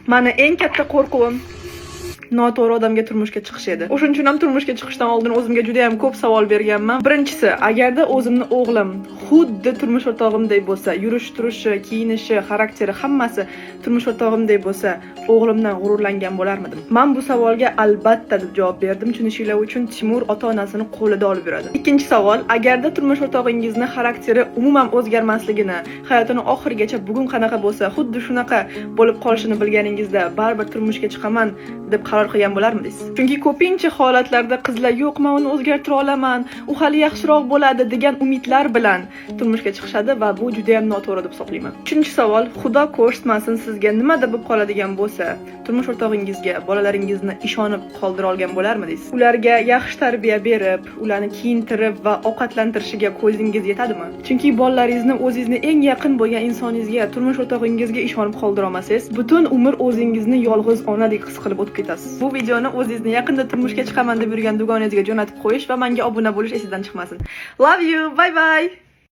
Mani eng katta qo'rquvim noto'g'ri odamga turmushga chiqish edi. O'shuning uchun ham turmushga chiqishdan oldin o'zimga juda ham ko'p savol berganman. Birinchisi, agarda o'zimni o'g'lim xuddi turmush o'rtog'imdek bo'lsa, yurish, turishi, kiyinishi, xarakteri hammasi turmush o'rtog'imdek bo'lsa, o'g'limdan g'ururlangan bo'larmidim? Men bu savolga albatta deb javob berdim. Tushunishinglar uchun Timur ota-onasini qo'lida olib yuradi. Ikkinchi savol, agarda turmush o'rtog'ingizni xarakteri umuman o'zgarmasligini, hayotini oxirigacha bugun qanaqa bo'lsa, xuddi shunaqa bo'lib qolishini bilganingizda, baribir turmushga chiqaman deb qaror qilgan bo'larmidingiz? Chunki ko'pincha holatlarda qizlar yo'q, men uni o'zgartira olaman, u hali yaxshiroq bo'ladi degan umidlar bilan turmushga chiqishadi va bu juda ham noto'g'ri deb hisoblayman. Uchinchi savol, Xudo ko'rsatmasin sizga nimada bo'lib qoladigan bo'lsa, turmush o'rtog'ingizga, bolalaringizni ishonib qoldira olgan bo'larmidingiz? Ularga yaxshi tarbiya berib, ularni kiyintirib va ovqatlantirishiga ko'zingiz yetadimi? Chunki bolalaringizni o'zingizni eng yaqin bo'lgan insoningizga, turmush o'rtog'ingizga ishonib qoldira olmasangiz, butun umr o'zingizni yolg'iz onadek his qilib o'tib ketasiz. Bu videoni o'zingizni yaqinda turmushga chiqaman deb yurgan dugonangizga jo'natib qo'yish va menga obuna bo'lish esingizdan chiqmasin. Love you. Bye bye.